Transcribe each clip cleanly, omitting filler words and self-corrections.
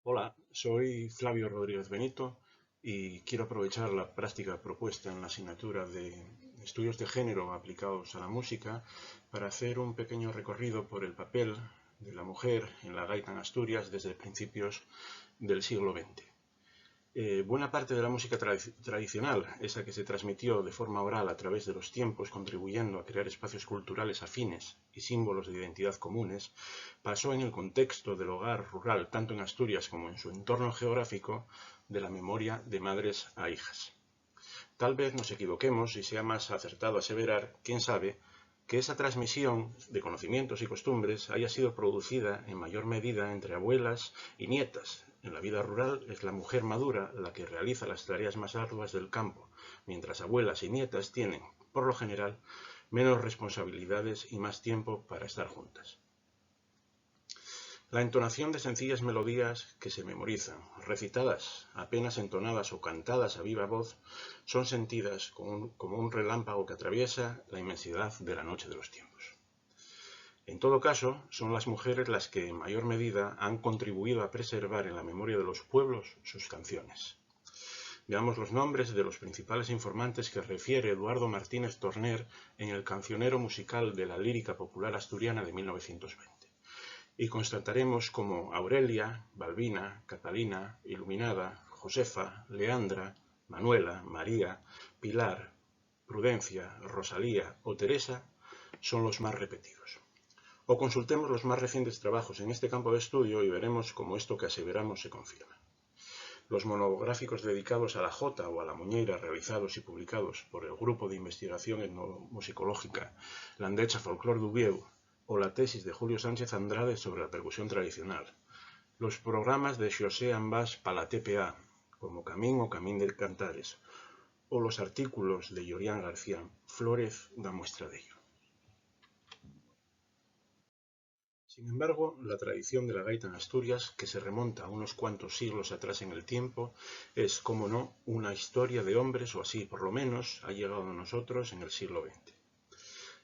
Hola, soy Flavio Rodríguez Benito y quiero aprovechar la práctica propuesta en la asignatura de Estudios de Género aplicados a la música para hacer un pequeño recorrido por el papel de la mujer en la gaita en Asturias desde principios del siglo XX. Buena parte de la música tradicional, esa que se transmitió de forma oral a través de los tiempos, contribuyendo a crear espacios culturales afines y símbolos de identidad comunes, pasó en el contexto del hogar rural, tanto en Asturias como en su entorno geográfico, de la memoria de madres a hijas. Tal vez nos equivoquemos y sea más acertado aseverar, quién sabe, que esa transmisión de conocimientos y costumbres haya sido producida en mayor medida entre abuelas y nietas. En la vida rural es la mujer madura la que realiza las tareas más arduas del campo, mientras abuelas y nietas tienen, por lo general, menos responsabilidades y más tiempo para estar juntas. La entonación de sencillas melodías que se memorizan, recitadas, apenas entonadas o cantadas a viva voz, son sentidas como un relámpago que atraviesa la inmensidad de la noche de los tiempos. En todo caso, son las mujeres las que en mayor medida han contribuido a preservar en la memoria de los pueblos sus canciones. Veamos los nombres de los principales informantes que refiere Eduardo Martínez Torner en el Cancionero musical de la lírica popular asturiana de 1920. Y constataremos como Aurelia, Balbina, Catalina, Iluminada, Josefa, Leandra, Manuela, María, Pilar, Prudencia, Rosalía o Teresa son los más repetidos. O consultemos los más recientes trabajos en este campo de estudio y veremos cómo esto que aseveramos se confirma. Los monográficos dedicados a la jota o a la muñeira realizados y publicados por el Grupo de Investigación Etnomusicológica Landecha Folklore d'Ubieu o la tesis de Julio Sánchez Andrade sobre la percusión tradicional. Los programas de Xosé Ambás para la TPA, como Camín o Camín de Cantares, o los artículos de Llorián García Flórez da muestra de ello. Sin embargo, la tradición de la gaita en Asturias, que se remonta a unos cuantos siglos atrás en el tiempo, es, como no, una historia de hombres, o así por lo menos ha llegado a nosotros en el siglo XX.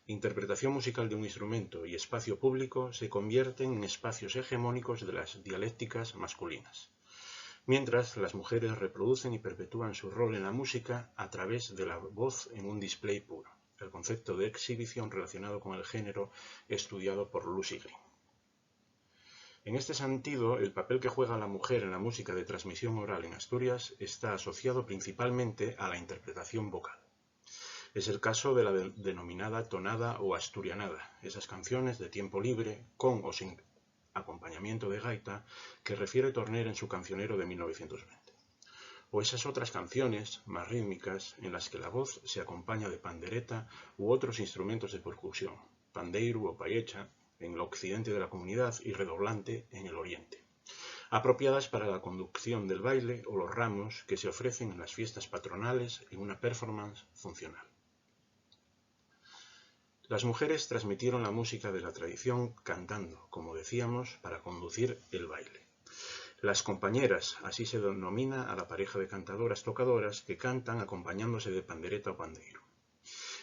Interpretación musical de un instrumento y espacio público se convierten en espacios hegemónicos de las dialécticas masculinas, mientras las mujeres reproducen y perpetúan su rol en la música a través de la voz en un display puro, el concepto de exhibición relacionado con el género estudiado por Lucy Green. En este sentido, el papel que juega la mujer en la música de transmisión oral en Asturias está asociado principalmente a la interpretación vocal. Es el caso de la denominada tonada o asturianada, esas canciones de tiempo libre, con o sin acompañamiento de gaita, que refiere Torner en su cancionero de 1920. O esas otras canciones, más rítmicas, en las que la voz se acompaña de pandereta u otros instrumentos de percusión, pandeiro o payecha, en el occidente de la comunidad y redoblante en el oriente, apropiadas para la conducción del baile o los ramos que se ofrecen en las fiestas patronales en una performance funcional. Las mujeres transmitieron la música de la tradición cantando, como decíamos, para conducir el baile. Las compañeras, así se denomina a la pareja de cantadoras tocadoras que cantan acompañándose de pandereta o pandeiro.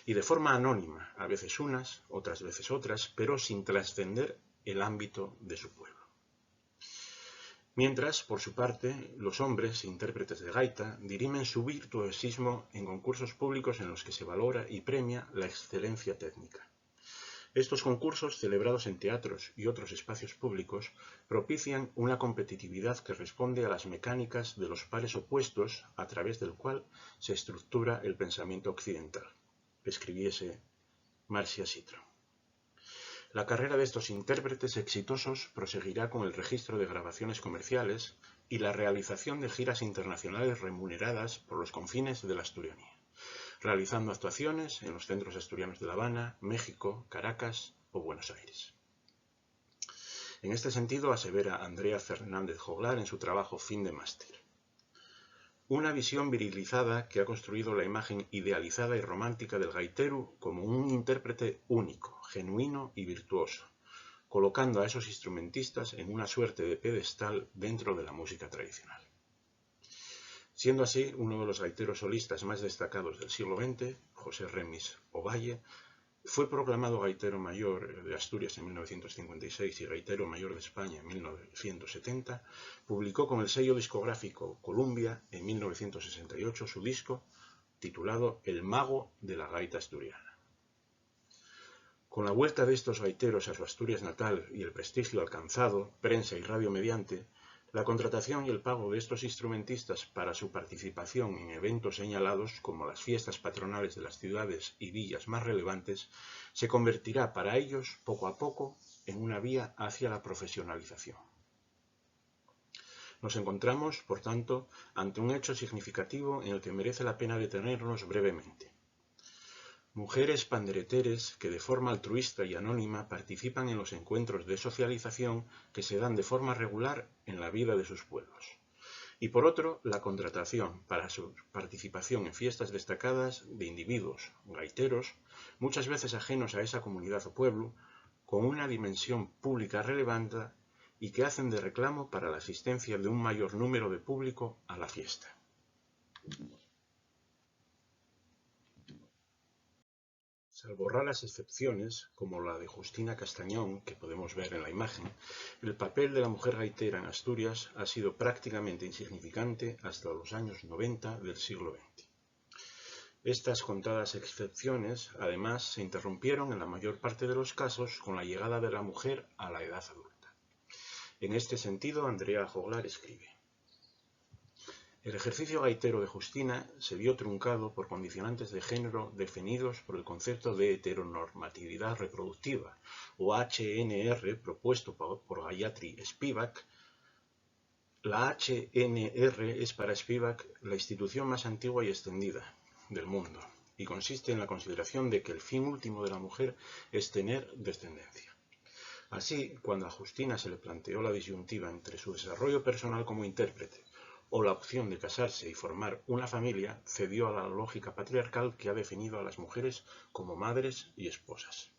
Y de forma anónima, a veces unas, otras veces otras, pero sin trascender el ámbito de su pueblo. Mientras, por su parte, los hombres, intérpretes de gaita, dirimen su virtuosismo en concursos públicos en los que se valora y premia la excelencia técnica. Estos concursos, celebrados en teatros y otros espacios públicos, propician una competitividad que responde a las mecánicas de los pares opuestos a través del cual se estructura el pensamiento occidental, escribiese Marcia Citro. La carrera de estos intérpretes exitosos proseguirá con el registro de grabaciones comerciales y la realización de giras internacionales remuneradas por los confines de la Asturianía, realizando actuaciones en los centros asturianos de La Habana, México, Caracas o Buenos Aires. En este sentido, asevera Andrea Fernández Joglar en su trabajo Fin de Máster. Una visión virilizada que ha construido la imagen idealizada y romántica del gaitero como un intérprete único, genuino y virtuoso, colocando a esos instrumentistas en una suerte de pedestal dentro de la música tradicional. Siendo así, uno de los gaiteros solistas más destacados del siglo XX, José Remis Ovalle, Fue proclamado gaitero mayor de Asturias en 1956 y gaitero mayor de España en 1970. Publicó con el sello discográfico Columbia en 1968 su disco titulado El mago de la gaita asturiana. Con la vuelta de estos gaiteros a su Asturias natal y el prestigio alcanzado, prensa y radio mediante, la contratación y el pago de estos instrumentistas para su participación en eventos señalados, como las fiestas patronales de las ciudades y villas más relevantes, se convertirá para ellos, poco a poco, en una vía hacia la profesionalización. Nos encontramos, por tanto, ante un hecho significativo en el que merece la pena detenernos brevemente. Mujeres pandereteres que de forma altruista y anónima participan en los encuentros de socialización que se dan de forma regular en la vida de sus pueblos. Y por otro, la contratación para su participación en fiestas destacadas de individuos, gaiteros, muchas veces ajenos a esa comunidad o pueblo, con una dimensión pública relevante y que hacen de reclamo para la asistencia de un mayor número de público a la fiesta. Salvo raras excepciones, como la de Justina Castañón, que podemos ver en la imagen, el papel de la mujer gaitera en Asturias ha sido prácticamente insignificante hasta los años 90 del siglo XX. Estas contadas excepciones, además, se interrumpieron en la mayor parte de los casos con la llegada de la mujer a la edad adulta. En este sentido, Andrea Joglar escribe: el ejercicio gaitero de Justina se vio truncado por condicionantes de género definidos por el concepto de heteronormatividad reproductiva, o HNR, propuesto por Gayatri Spivak. La HNR es para Spivak la institución más antigua y extendida del mundo, y consiste en la consideración de que el fin último de la mujer es tener descendencia. Así, cuando a Justina se le planteó la disyuntiva entre su desarrollo personal como intérprete o la opción de casarse y formar una familia, cedió a la lógica patriarcal que ha definido a las mujeres como madres y esposas.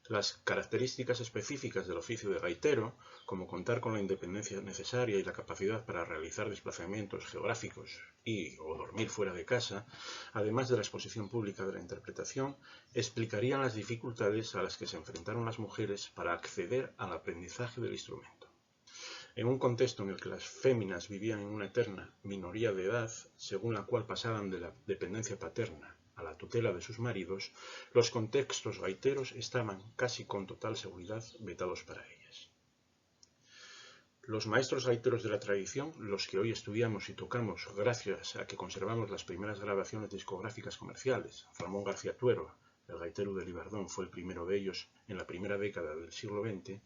Las características específicas del oficio de gaitero, como contar con la independencia necesaria y la capacidad para realizar desplazamientos geográficos o dormir fuera de casa, además de la exposición pública de la interpretación, explicarían las dificultades a las que se enfrentaron las mujeres para acceder al aprendizaje del instrumento. En un contexto en el que las féminas vivían en una eterna minoría de edad, según la cual pasaban de la dependencia paterna a la tutela de sus maridos, los contextos gaiteros estaban casi con total seguridad vetados para ellas. Los maestros gaiteros de la tradición, los que hoy estudiamos y tocamos gracias a que conservamos las primeras grabaciones discográficas comerciales, Ramón García Tuero, el gaitero de Libardón, fue el primero de ellos en la primera década del siglo XX,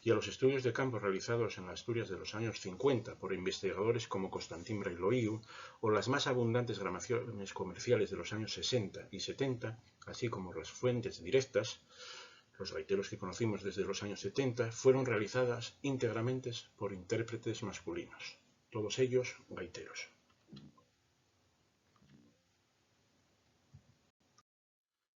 y a los estudios de campo realizados en las Asturias de los años 50 por investigadores como Constantín Brailoiu, o las más abundantes grabaciones comerciales de los años 60 y 70, así como las fuentes directas, los gaiteros que conocimos desde los años 70, fueron realizadas íntegramente por intérpretes masculinos, todos ellos gaiteros.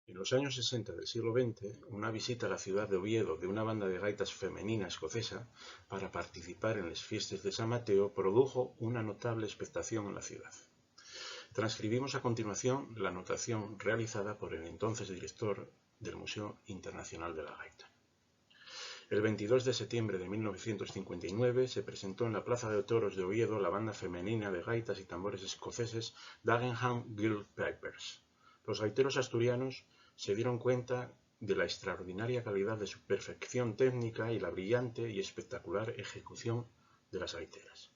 En los años 60 del siglo XX, una visita a la ciudad de Oviedo de una banda de gaitas femenina escocesa para participar en las fiestas de San Mateo produjo una notable expectación en la ciudad. Transcribimos a continuación la anotación realizada por el entonces director del Museo Internacional de la Gaita. El 22 de septiembre de 1959 se presentó en la Plaza de Toros de Oviedo la banda femenina de gaitas y tambores escoceses Dagenham Guild Pipers. Los gaiteros asturianos se dieron cuenta de la extraordinaria calidad de su perfección técnica y la brillante y espectacular ejecución de las gaiteras.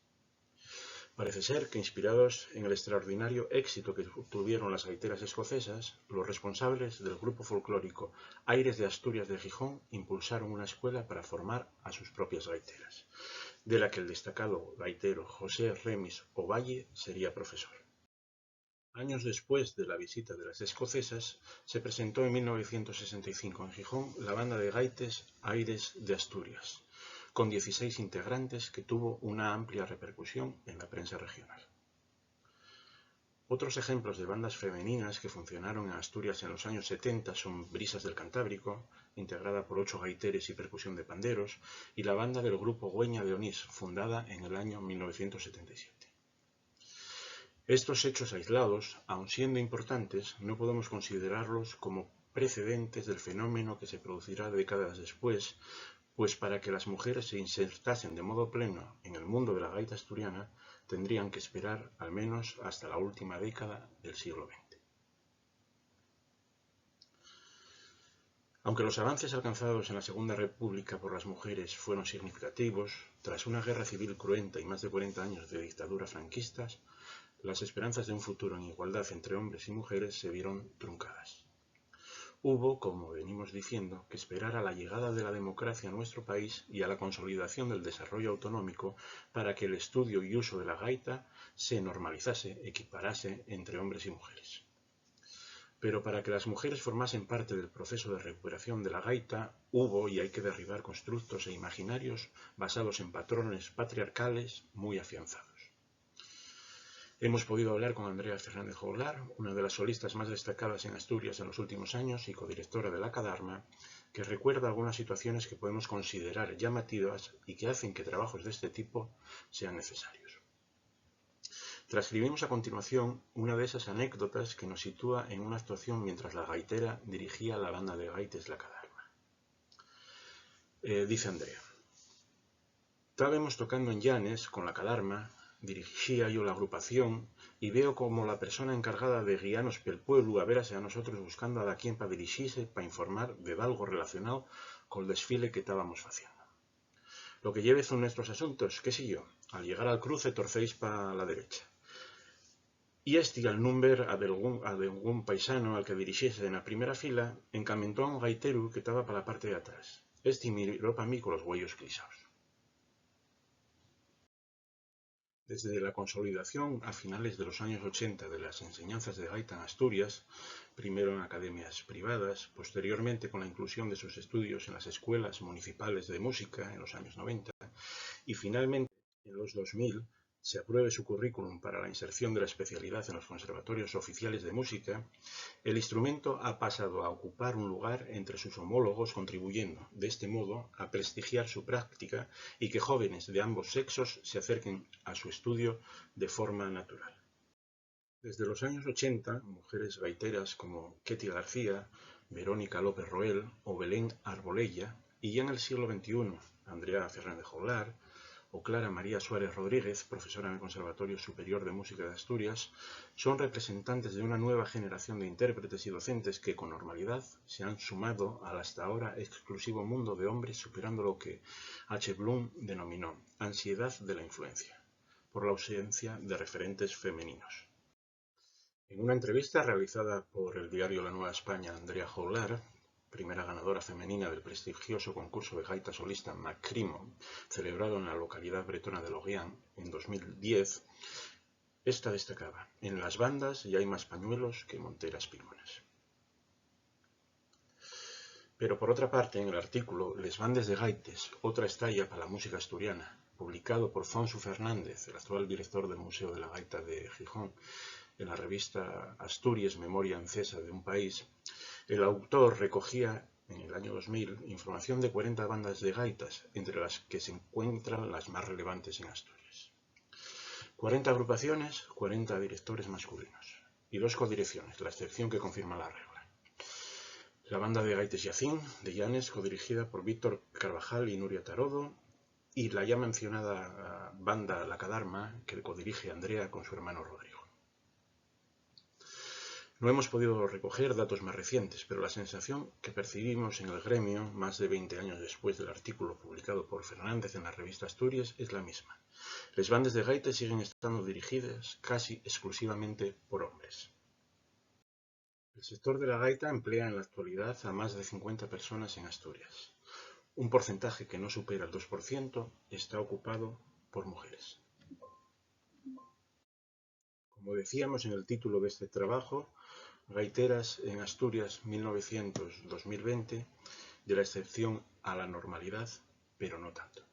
Parece ser que, inspirados en el extraordinario éxito que tuvieron las gaiteras escocesas, los responsables del grupo folclórico Aires de Asturias de Gijón impulsaron una escuela para formar a sus propias gaiteras, de la que el destacado gaitero José Remis Ovalle sería profesor. Años después de la visita de las escocesas, se presentó en 1965 en Gijón la banda de gaites Aires de Asturias, con 16 integrantes, que tuvo una amplia repercusión en la prensa regional. Otros ejemplos de bandas femeninas que funcionaron en Asturias en los años 70 son Brisas del Cantábrico, integrada por 8 gaiteres y percusión de panderos, y la banda del grupo Güeña de Onís, fundada en el año 1977. Estos hechos aislados, aun siendo importantes, no podemos considerarlos como precedentes del fenómeno que se producirá décadas después, pues para que las mujeres se insertasen de modo pleno en el mundo de la gaita asturiana, tendrían que esperar al menos hasta la última década del siglo XX. Aunque los avances alcanzados en la Segunda República por las mujeres fueron significativos, tras una guerra civil cruenta y más de 40 años de dictadura franquistas, las esperanzas de un futuro en igualdad entre hombres y mujeres se vieron truncadas. Hubo, como venimos diciendo, que esperar a la llegada de la democracia a nuestro país y a la consolidación del desarrollo autonómico para que el estudio y uso de la gaita se normalizase, equiparase entre hombres y mujeres. Pero para que las mujeres formasen parte del proceso de recuperación de la gaita, hubo y hay que derribar constructos e imaginarios basados en patrones patriarcales muy afianzados. Hemos podido hablar con Andrea Fernández Joglar, una de las solistas más destacadas en Asturias en los últimos años y codirectora de la Cadarma, que recuerda algunas situaciones que podemos considerar llamativas y que hacen que trabajos de este tipo sean necesarios. Transcribimos a continuación una de esas anécdotas que nos sitúa en una actuación mientras la gaitera dirigía la banda de gaites La Cadarma. Dice Andrea: estábamos tocando en Llanes con La Cadarma, dirigía yo la agrupación y veo como la persona encargada de guiarnos pel pueblo a verase a nosotros buscando a quien para dirigirse, para informar de algo relacionado con el desfile que estábamos haciendo. Lo que lleve son nuestros asuntos, qué sé yo, al llegar al cruce torcéis para la derecha. Y al número a algún paisano al que dirigiese en la primera fila, encamentó a un gaitero que estaba para la parte de atrás. Miró para mí con los huellos clisados. Desde la consolidación a finales de los años 80 de las enseñanzas de gaita en Asturias, primero en academias privadas, posteriormente con la inclusión de sus estudios en las escuelas municipales de música en los años 90 y finalmente en los 2000 se apruebe su currículum para la inserción de la especialidad en los conservatorios oficiales de música, el instrumento ha pasado a ocupar un lugar entre sus homólogos, contribuyendo, de este modo, a prestigiar su práctica y que jóvenes de ambos sexos se acerquen a su estudio de forma natural. Desde los años 80, mujeres gaiteras como Ketty García, Verónica López Roel o Belén Arbolella, y ya en el siglo XXI, Andrea Fernández Joglar, o Clara María Suárez Rodríguez, profesora en el Conservatorio Superior de Música de Asturias, son representantes de una nueva generación de intérpretes y docentes que con normalidad se han sumado al hasta ahora exclusivo mundo de hombres, superando lo que H. Bloom denominó ansiedad de la influencia, por la ausencia de referentes femeninos. En una entrevista realizada por el diario La Nueva España, Andrea Joglar, primera ganadora femenina del prestigioso concurso de gaita solista Macrimo, celebrado en la localidad bretona de Loguián en 2010, esta destacaba: en las bandas ya hay más pañuelos que monteras pilonas. Pero por otra parte, en el artículo Les bandes de gaites, otra estalla para la música asturiana, publicado por Fonsu Fernández, el actual director del Museo de la Gaita de Gijón, en la revista Asturias, Memoria Ancesa de un País, el autor recogía en el año 2000 información de 40 bandas de gaitas, entre las que se encuentran las más relevantes en Asturias. 40 agrupaciones, 40 directores masculinos y 2 codirecciones, la excepción que confirma la regla. La banda de gaites Yacín, de Llanes, codirigida por Víctor Carvajal y Nuria Tarodo, y la ya mencionada banda La Cadarma, que codirige Andrea con su hermano Rodrigo. No hemos podido recoger datos más recientes, pero la sensación que percibimos en el gremio, más de 20 años después del artículo publicado por Fernández en la revista Asturias, es la misma. Las bandas de gaita siguen estando dirigidas casi exclusivamente por hombres. El sector de la gaita emplea en la actualidad a más de 50 personas en Asturias. Un porcentaje que no supera el 2% está ocupado por mujeres. Como decíamos en el título de este trabajo, Gaiteras en Asturias 1900-2020, de la excepción a la normalidad, pero no tanto.